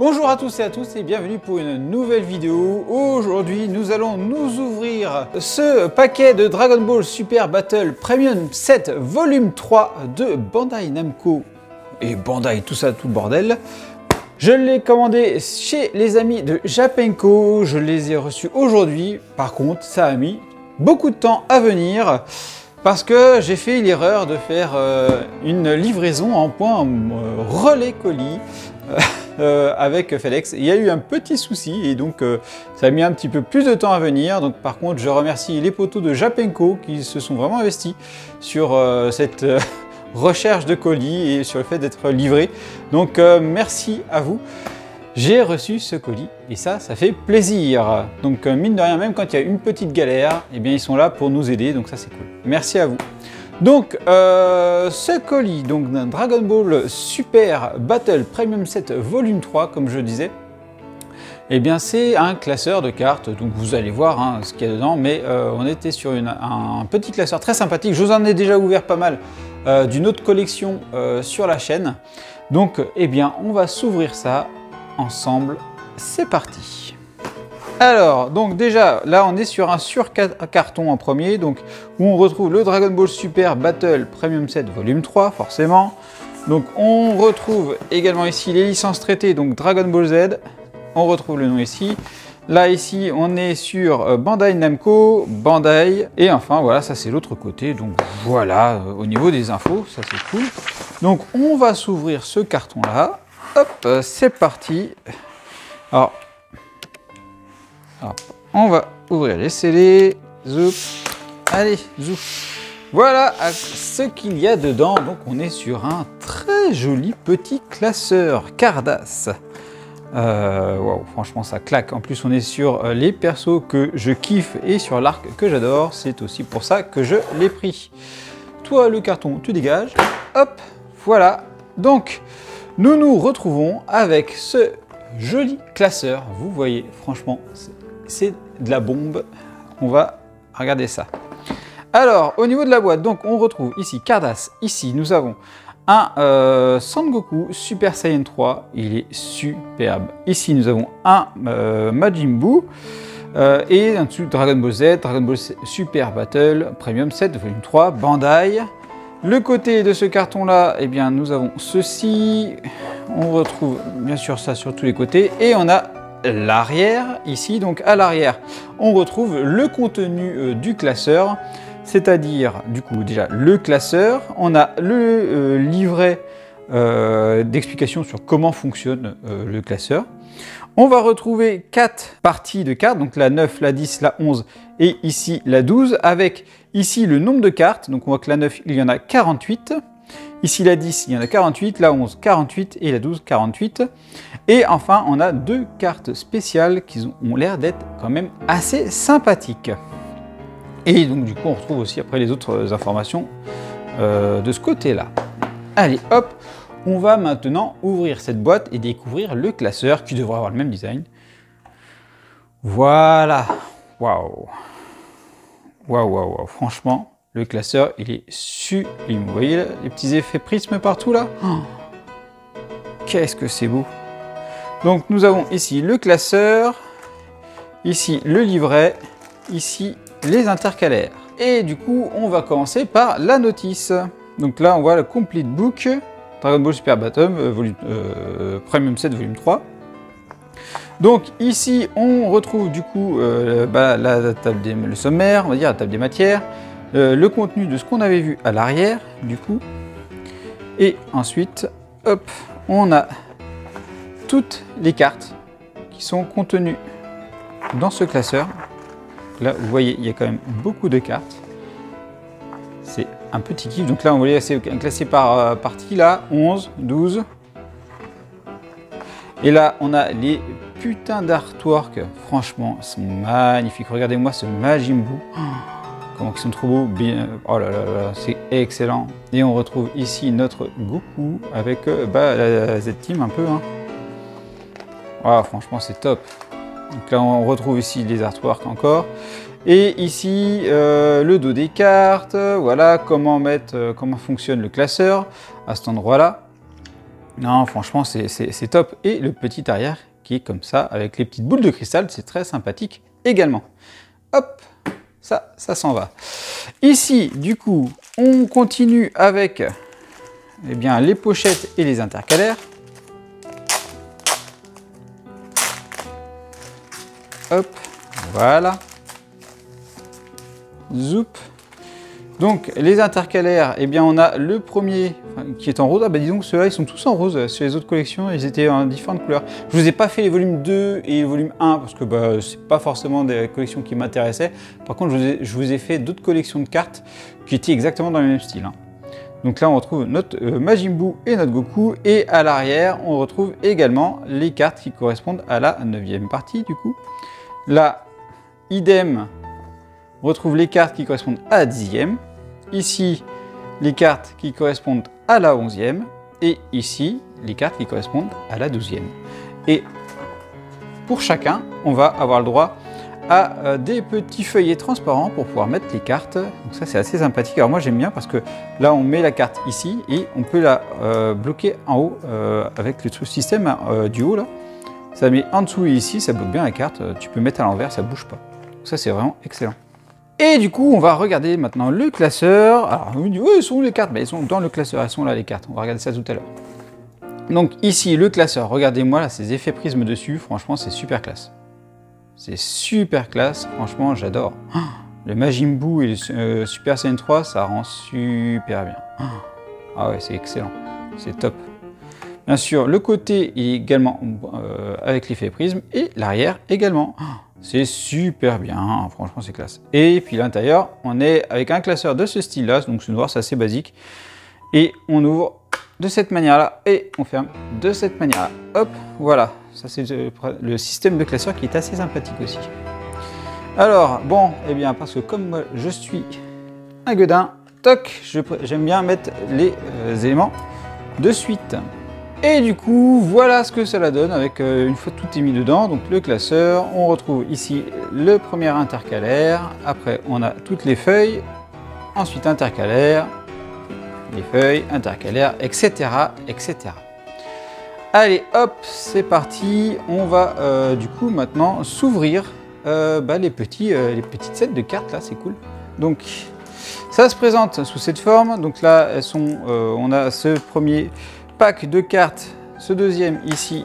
Bonjour à tous et bienvenue pour une nouvelle vidéo. Aujourd'hui, nous allons nous ouvrir ce paquet de Dragon Ball Super Battle Premium 7 Volume 3 de Bandai Namco et Bandai, tout ça, tout le bordel. Je l'ai commandé chez les amis de Japenco, je les ai reçus aujourd'hui. Par contre, ça a mis beaucoup de temps à venir parce que j'ai fait l'erreur de faire une livraison en point relais colis. Avec FedEx. Il y a eu un petit souci et donc ça a mis un petit peu plus de temps à venir. Donc par contre, je remercie les poteaux de Japenco qui se sont vraiment investis sur cette recherche de colis et sur le fait d'être livré. Donc merci à vous. J'ai reçu ce colis et ça fait plaisir. Donc mine de rien, même quand il y a une petite galère, eh bien ils sont là pour nous aider. Donc ça c'est cool. Merci à vous. Donc, ce colis d'un Dragon Ball Super Battle Premium 7 Volume 3, comme je disais, eh bien c'est un classeur de cartes. Donc vous allez voir ce qu'il y a dedans, mais on était sur un petit classeur très sympathique. Je vous en ai déjà ouvert pas mal d'une autre collection sur la chaîne. Donc, eh bien, on va s'ouvrir ça ensemble. C'est parti. Alors, donc déjà, là on est sur un sur-carton en premier, donc où on retrouve le Dragon Ball Super Battle Premium 7 Volume 3, forcément. Donc on retrouve également ici les licences traitées, donc Dragon Ball Z, on retrouve le nom ici. Là ici, on est sur Bandai Namco, Bandai, et enfin voilà, ça c'est l'autre côté, donc voilà, au niveau des infos, ça c'est cool. Donc on va s'ouvrir ce carton-là, hop, c'est parti. Alors, on va ouvrir les scellés, zoup, allez, zouf. Voilà ce qu'il y a dedans. Donc on est sur un très joli petit classeur Cardass. Wow, franchement ça claque. En plus on est sur les persos que je kiffe et sur l'arc que j'adore. C'est aussi pour ça que je l'ai pris. Toi le carton, tu dégages. Hop, voilà. Donc nous nous retrouvons avec ce joli classeur. Vous voyez, franchement, c'est de la bombe. On va regarder ça. Alors, au niveau de la boîte, donc on retrouve ici Cardass. Ici, nous avons un Sangoku Super Saiyan 3. Il est superbe. Ici, nous avons un Majin Buu. Et en dessous, Dragon Ball Z, Dragon Ball Super Battle Premium 7 Volume 3, Bandai. Le côté de ce carton-là, eh bien, nous avons ceci. On retrouve bien sûr ça sur tous les côtés. Et on a l'arrière ici, donc à l'arrière on retrouve le contenu du classeur, c'est-à-dire du coup déjà le classeur, on a le livret d'explication sur comment fonctionne le classeur. On va retrouver 4 parties de cartes, donc la 9, la 10, la 11 et ici la 12, avec ici le nombre de cartes, donc on voit que la 9 il y en a 48. Ici la 10, il y en a 48, la 11, 48 et la 12, 48. Et enfin, on a 2 cartes spéciales qui ont l'air d'être quand même assez sympathiques. Et donc du coup, on retrouve aussi après les autres informations de ce côté-là. Allez, hop, on va maintenant ouvrir cette boîte et découvrir le classeur qui devrait avoir le même design. Voilà, waouh, waouh, waouh, waouh, franchement. Le classeur, il est sublime. Vous voyez les petits effets prisme partout là? Oh, qu'est-ce que c'est beau! Donc nous avons ici le classeur, ici le livret, ici les intercalaires. Et du coup, on va commencer par la notice. Donc là, on voit le Complete Book, Dragon Ball Super Battle, Premium 7 Volume 3. Donc ici, on retrouve du coup la table le sommaire, on va dire la table des matières. Le contenu de ce qu'on avait vu à l'arrière, du coup. Et ensuite, hop, on a toutes les cartes qui sont contenues dans ce classeur. Là, vous voyez, il y a quand même beaucoup de cartes. C'est un petit kiff. Donc là, on voit c'est classé par partie, là, 11, 12. Et là, on a les putains d'artwork. Franchement, ils sont magnifiques. Regardez-moi ce Majin Buu. Oh, comment ils sont trop beaux, bien, oh là là là, c'est excellent. Et on retrouve ici notre Goku avec la Z-Team un peu. Wow, franchement c'est top. Donc là on retrouve ici les artworks encore. Et ici le dos des cartes, voilà comment fonctionne le classeur à cet endroit-là. Non, franchement, c'est top. Et le petit arrière qui est comme ça, avec les petites boules de cristal, c'est très sympathique également. Hop, ça s'en va. Ici, du coup, on continue avec eh bien, les pochettes et les intercalaires. Hop, voilà. Zoup. Donc les intercalaires, eh bien on a le premier qui est en rose. Ah bah dis donc ceux-là ils sont tous en rose. Sur les autres collections ils étaient en différentes couleurs. Je vous ai pas fait les volumes 2 et le volume 1 parce que bah, c'est pas forcément des collections qui m'intéressaient. Par contre je vous ai fait d'autres collections de cartes qui étaient exactement dans le même style. Donc là on retrouve notre Majin Buu et notre Goku, et à l'arrière on retrouve également les cartes qui correspondent à la 9e partie du coup. Là, idem, on retrouve les cartes qui correspondent à la 10e. Ici, les cartes qui correspondent à la 11e. Et ici, les cartes qui correspondent à la 12e. Et pour chacun, on va avoir le droit à des petits feuillets transparents pour pouvoir mettre les cartes. Donc ça, c'est assez sympathique. Alors moi, j'aime bien parce que là, on met la carte ici et on peut la bloquer en haut avec le système du haut là. Ça met en dessous et ici, ça bloque bien la carte. Tu peux mettre à l'envers, ça bouge pas. Donc ça, c'est vraiment excellent. Et du coup, on va regarder maintenant le classeur. Alors, on me dit, oui, ils sont où les cartes? Elles sont dans le classeur, elles sont là les cartes. On va regarder ça tout à l'heure. Donc ici, le classeur, regardez-moi là, ces effets prismes dessus, franchement, c'est super classe. C'est super classe, franchement, j'adore. Le Majin Buu et le Super Saiyan 3, ça rend super bien. Ah ouais, c'est excellent, c'est top. Bien sûr, le côté est également avec l'effet prisme et l'arrière également. C'est super bien, franchement c'est classe. Et puis l'intérieur, on est avec un classeur de ce style-là, donc ce noir c'est assez basique. Et on ouvre de cette manière-là et on ferme de cette manière-là. Hop, voilà. Ça c'est le système de classeur qui est assez sympathique aussi. Alors, bon, eh bien parce que comme moi je suis un gueudin, toc, j'aime bien mettre les éléments de suite. Et du coup, voilà ce que ça donne avec une fois tout est mis dedans. Donc le classeur, on retrouve ici le premier intercalaire. Après, on a toutes les feuilles. Ensuite, intercalaire, les feuilles, intercalaire, etc., etc. Allez, hop, c'est parti. On va du coup maintenant s'ouvrir les petites sets de cartes là, c'est cool. Donc, ça se présente sous cette forme. Donc là, elles sont, on a ce premier pack de cartes, ce deuxième ici,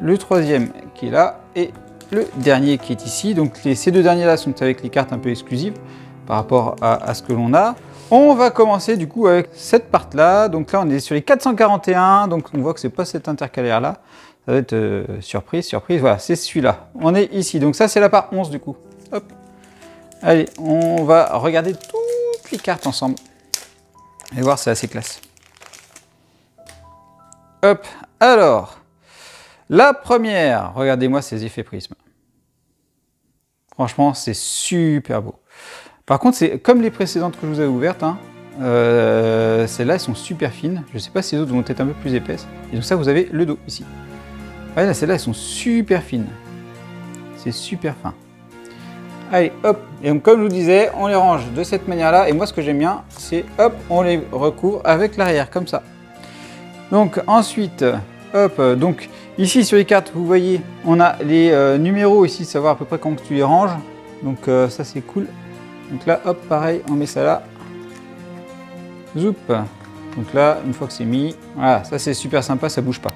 le troisième qui est là et le dernier qui est ici. Donc ces deux derniers là sont avec les cartes un peu exclusives par rapport à ce que l'on a. On va commencer du coup avec cette part là. Donc là on est sur les 441, donc on voit que c'est pas cet intercalaire là. Ça va être surprise, voilà, c'est celui-là. On est ici, donc ça c'est la part 11 du coup. Hop. Allez, on va regarder toutes les cartes ensemble et voir, c'est assez classe. Hop, alors, la première, regardez-moi ces effets prismes. Franchement, c'est super beau. Par contre, c'est comme les précédentes que je vous ai ouvertes, hein, celles-là, elles sont super fines. Je ne sais pas si les autres vont être un peu plus épaisses. Et donc ça, vous avez le dos ici. Ouais, celles-là, elles sont super fines. C'est super fin. Allez, hop, et donc, comme je vous disais, on les range de cette manière-là. Et moi, ce que j'aime bien, c'est, hop, on les recouvre avec l'arrière, comme ça. Donc ensuite, hop, donc ici sur les cartes, vous voyez, on a les numéros ici, savoir à peu près comment tu les ranges. Donc ça c'est cool. Donc là, hop, pareil, on met ça là. Zoup. Donc là, une fois que c'est mis, voilà, ça c'est super sympa, ça bouge pas.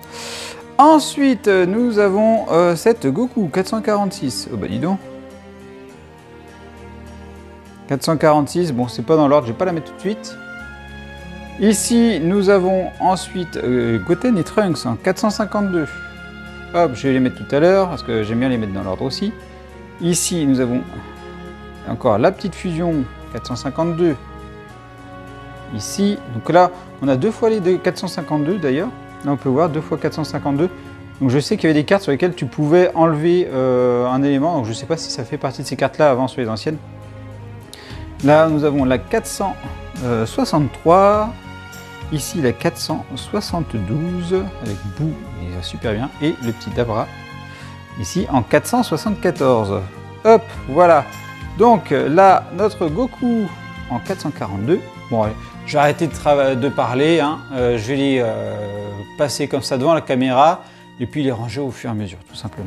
Ensuite, nous avons cette Goku 446. Oh bah dis donc. 446, bon c'est pas dans l'ordre, je vais pas la mettre tout de suite. Ici, nous avons ensuite Goten et Trunks en 452. Hop, je vais les mettre tout à l'heure, parce que j'aime bien les mettre dans l'ordre aussi. Ici, nous avons encore la petite fusion 452. Ici, donc là, on a deux fois les 452 d'ailleurs. Là, on peut voir 2 fois 452. Donc je sais qu'il y avait des cartes sur lesquelles tu pouvais enlever un élément. Donc je ne sais pas si ça fait partie de ces cartes-là avant sur les anciennes. Là, nous avons la 463. Ici, la 472 avec Buu, il va super bien. Et le petit Dabra, ici en 474. Hop, voilà. Donc là, notre Goku en 442. Bon, allez, Je vais arrêter de parler, hein. Je vais les passer comme ça devant la caméra et puis les ranger au fur et à mesure, tout simplement.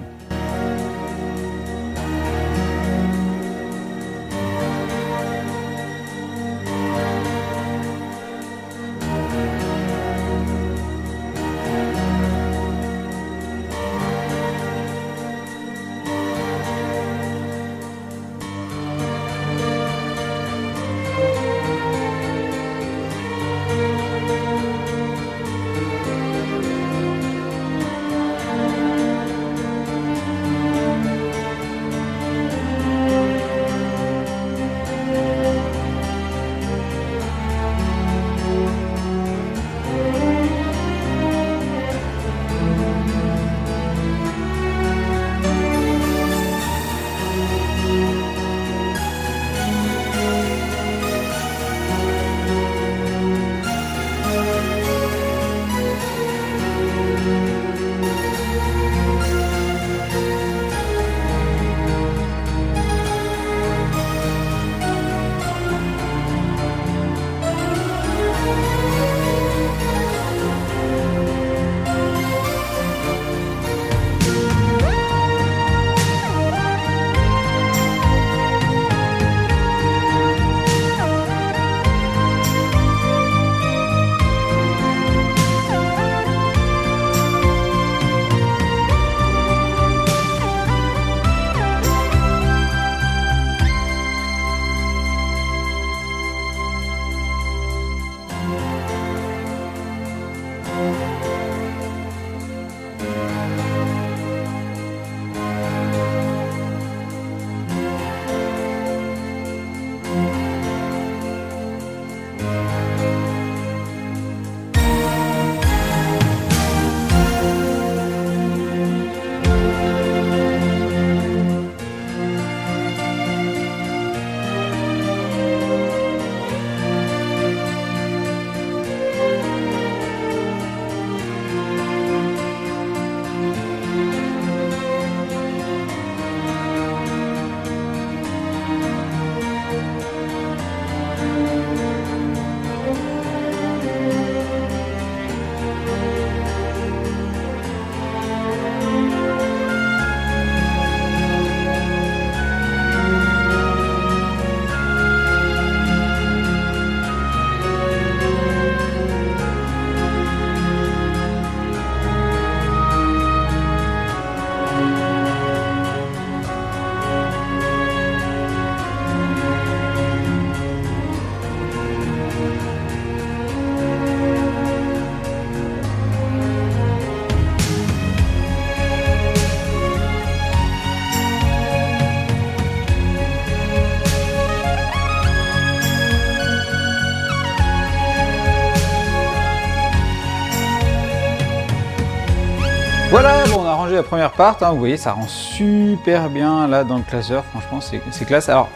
Voilà, bon, on a rangé la première part, hein, vous voyez, ça rend super bien là dans le classeur, franchement c'est classe. Alors,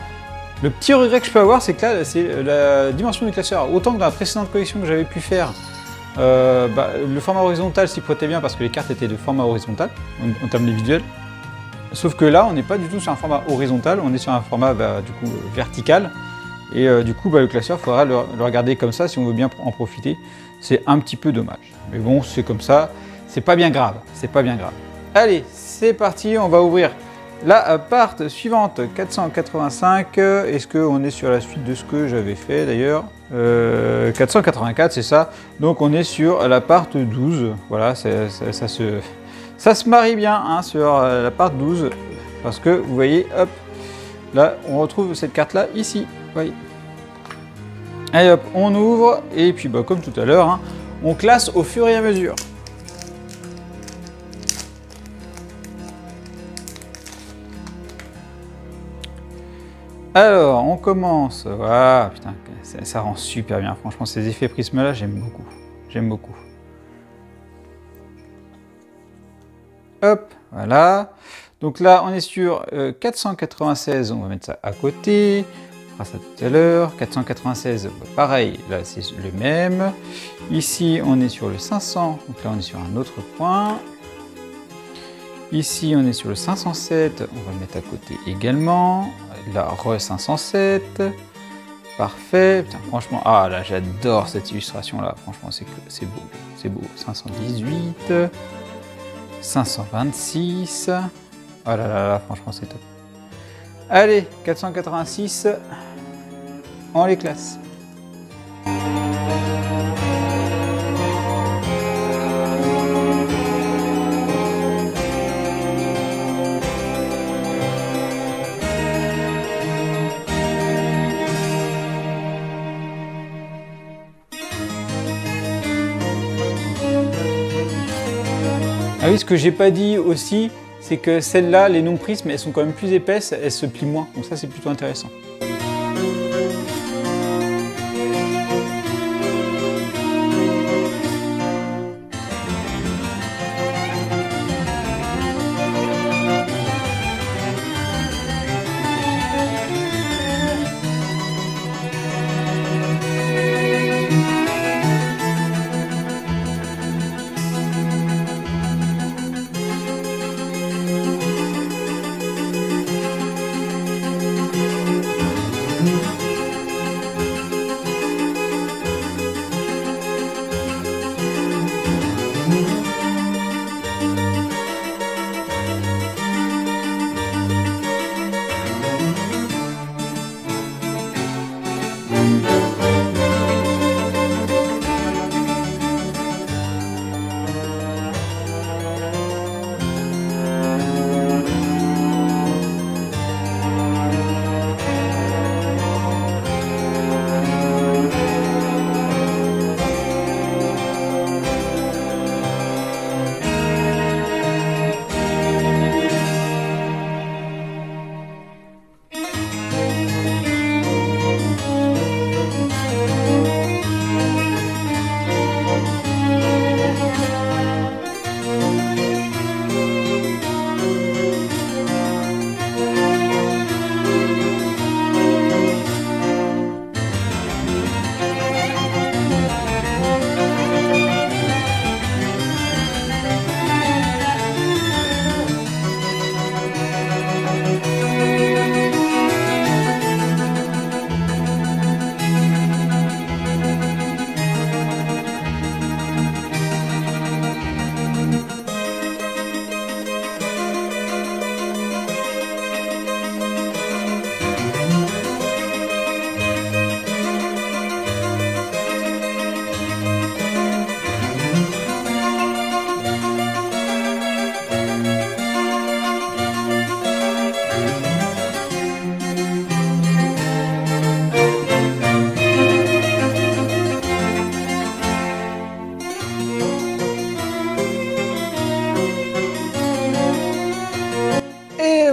le petit regret que je peux avoir, c'est que là, c'est la dimension du classeur. Autant que dans la précédente collection que j'avais pu faire, le format horizontal s'y prêtait bien parce que les cartes étaient de format horizontal, en termes de visuel. Sauf que là, on n'est pas du tout sur un format horizontal, on est sur un format du coup vertical. Et du coup, le classeur, il faudra le regarder comme ça si on veut bien en profiter. C'est un petit peu dommage. Mais bon, c'est comme ça. C'est pas bien grave, c'est pas bien grave. Allez, c'est parti, on va ouvrir la part suivante, 485. Est-ce qu'on est sur la suite de ce que j'avais fait d'ailleurs 484, c'est ça. Donc on est sur la part 12. Voilà, ça se marie bien hein, sur la part 12. Parce que vous voyez, hop, là, on retrouve cette carte-là ici. Voyez. Allez hop, on ouvre et puis comme tout à l'heure, hein, on classe au fur et à mesure. Alors, on commence. Voilà, putain, ça rend super bien. Franchement, ces effets prisme-là, j'aime beaucoup. J'aime beaucoup. Hop, voilà. Donc là, on est sur 496. On va mettre ça à côté. On fera ça tout à l'heure. 496, pareil, là, c'est le même. Ici, on est sur le 500. Donc là, on est sur un autre point. Ici, on est sur le 507, on va le mettre à côté également. La re 507. Parfait. Putain, franchement, ah là, j'adore cette illustration-là. Franchement, c'est beau. C'est beau. 518. 526. Oh là là là, franchement, c'est top. Allez, 486. On les classe. Ah oui, ce que j'ai pas dit aussi, c'est que celles-là, les non-prismes, elles sont quand même plus épaisses, elles se plient moins. Donc ça, c'est plutôt intéressant.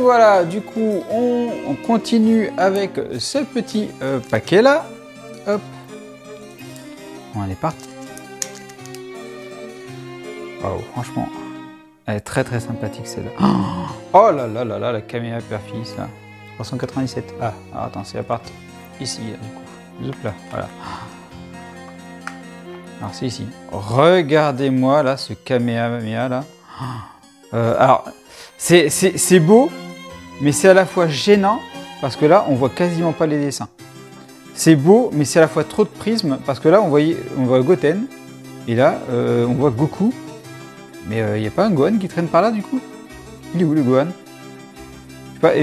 Voilà, du coup, on continue avec ce petit paquet là. Hop. On est parti. Waouh, franchement, elle est très très sympathique celle-là. Oh là là là là, la caméra père-fils là. 397. Ah, alors attends, c'est la partie ici, là, du coup. Zoup, là, voilà. Alors c'est ici. Regardez-moi là, ce caméra là. Alors, c'est beau. Mais c'est à la fois gênant, parce que là, on voit quasiment pas les dessins. C'est beau, mais c'est à la fois trop de prismes, parce que là, on voit Goten, et là, on voit Goku. Mais il n'y a pas un Gohan qui traîne par là, du coup? Il est où, le Gohan?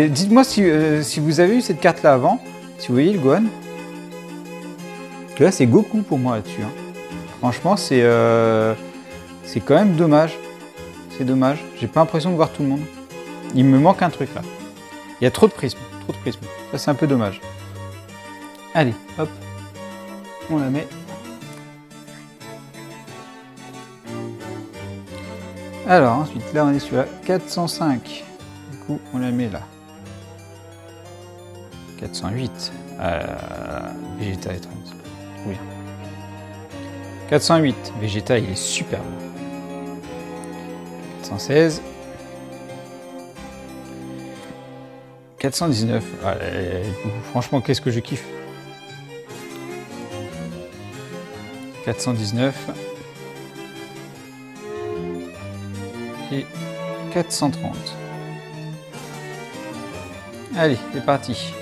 Dites-moi si vous avez eu cette carte-là avant, si vous voyez le Gohan. Parce que là, c'est Goku pour moi, là-dessus. Hein. Franchement, c'est quand même dommage. C'est dommage. J'ai pas l'impression de voir tout le monde. Il me manque un truc, là. Il y a trop de prismes, trop de prismes. Ça, c'est un peu dommage. Allez, hop. On la met. Alors, ensuite, là, on est sur la 405. Du coup, on la met là. 408. Vegeta est trop bien. 408. Vegeta, il est superbe. 416. 419, franchement, qu'est-ce que je kiffe. 419 et 430. Allez, c'est parti.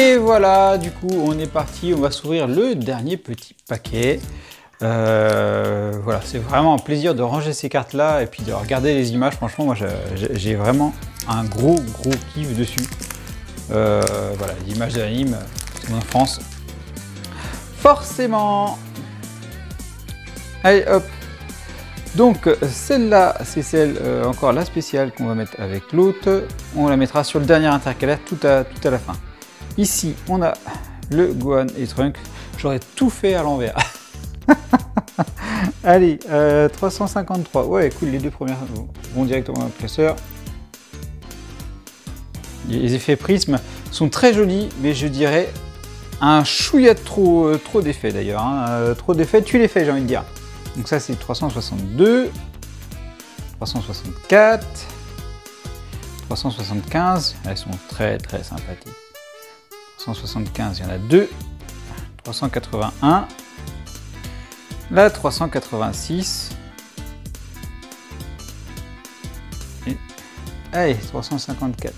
Et voilà, du coup, on est parti. On va s'ouvrir le dernier petit paquet. Voilà, c'est vraiment un plaisir de ranger ces cartes-là et puis de regarder les images. Franchement, moi, j'ai vraiment un gros kiff dessus. Voilà, les images de l'anime, c'est mon enfance. Forcément. Allez, hop. Donc, celle-là, c'est celle, encore la spéciale qu'on va mettre avec l'autre. On la mettra sur le dernier intercalaire tout à la fin. Ici, on a le Gohan et Trunks. J'aurais tout fait à l'envers. Allez, 353. Ouais, cool, les deux premières vont directement dans le classeur. Les effets prisme sont très jolis, mais je dirais un chouïa de trop d'effets d'ailleurs. Hein. Trop d'effets, tu les fais, j'ai envie de dire. Donc ça, c'est 362, 364, 375. Elles sont très sympathiques. 375, il y en a deux. 381. La 386. Et allez, 354.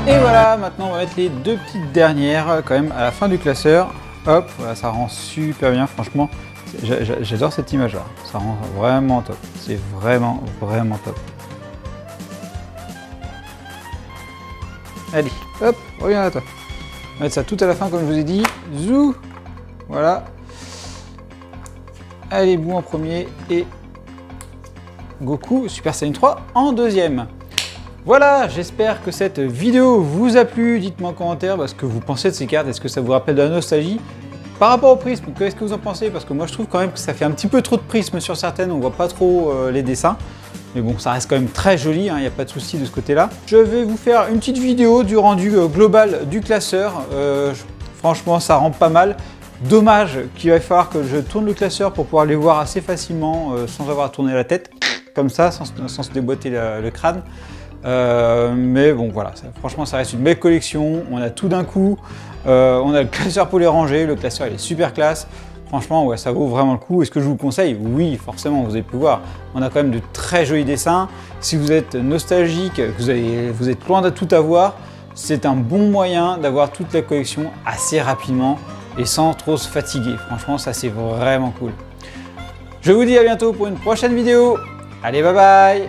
Et voilà, maintenant on va mettre les deux petites dernières quand même à la fin du classeur. Hop, voilà, ça rend super bien, franchement. J'adore cette image là, ça rend vraiment top. C'est vraiment top. Allez, hop, reviens à toi. On va mettre ça tout à la fin comme je vous ai dit. Zou, voilà. Allez, Boo en premier et Goku Super Saiyan 3 en deuxième. Voilà, j'espère que cette vidéo vous a plu. Dites-moi en commentaire ce que vous pensez de ces cartes. Est-ce que ça vous rappelle de la nostalgie? Par rapport au prisme, qu'est-ce que vous en pensez? Parce que moi je trouve quand même que ça fait un petit peu trop de prisme sur certaines, on voit pas trop les dessins. Mais bon, ça reste quand même très joli, il n'y a pas de souci de ce côté-là. Je vais vous faire une petite vidéo du rendu global du classeur. Franchement, ça rend pas mal. Dommage qu'il va falloir que je tourne le classeur pour pouvoir les voir assez facilement sans avoir à tourner la tête, comme ça, sans se déboîter le crâne. Mais bon voilà, franchement ça reste une belle collection, on a tout d'un coup, on a le classeur pour les ranger, le classeur il est super classe. Franchement, ouais, ça vaut vraiment le coup. Est-ce que je vous le conseille? Oui, forcément, vous avez pu voir. On a quand même de très jolis dessins. Si vous êtes nostalgique, vous êtes loin de tout avoir, c'est un bon moyen d'avoir toute la collection assez rapidement et sans trop se fatiguer. Franchement, ça c'est vraiment cool. Je vous dis à bientôt pour une prochaine vidéo. Allez, bye bye!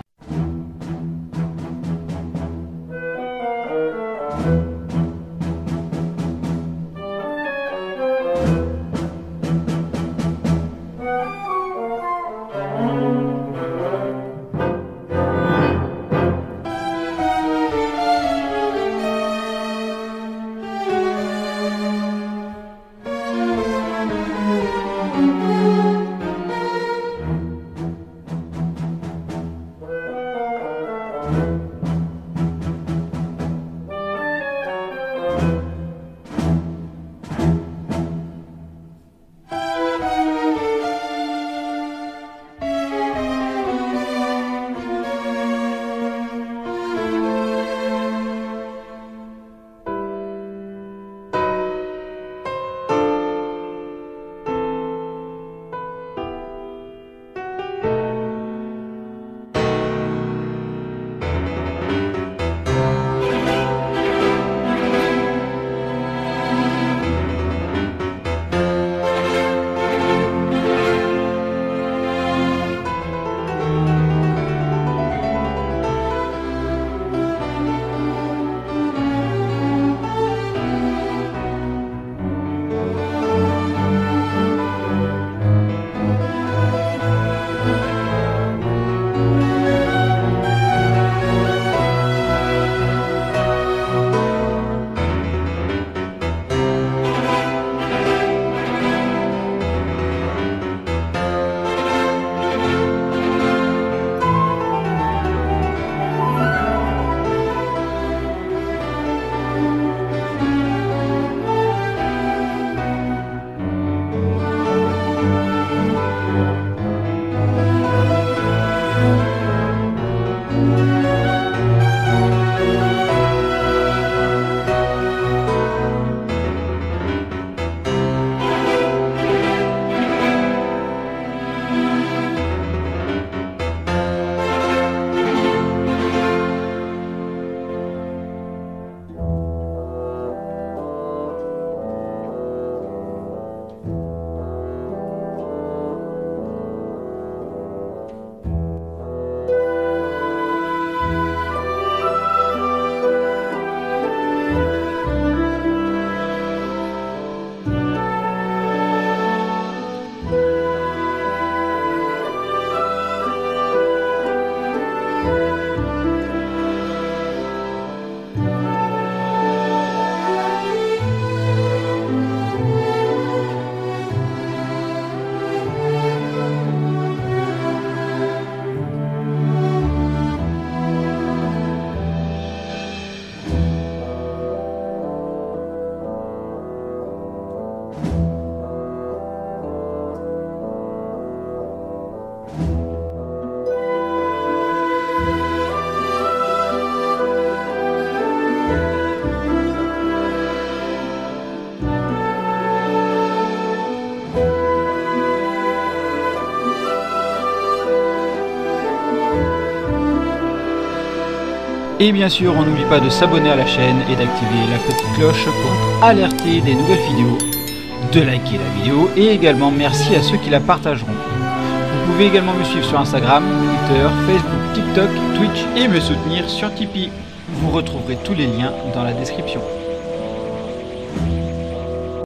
Et bien sûr, on n'oublie pas de s'abonner à la chaîne et d'activer la petite cloche pour être alerté des nouvelles vidéos, de liker la vidéo et également merci à ceux qui la partageront. Vous pouvez également me suivre sur Instagram, Twitter, Facebook, TikTok, Twitch et me soutenir sur Tipeee. Vous retrouverez tous les liens dans la description.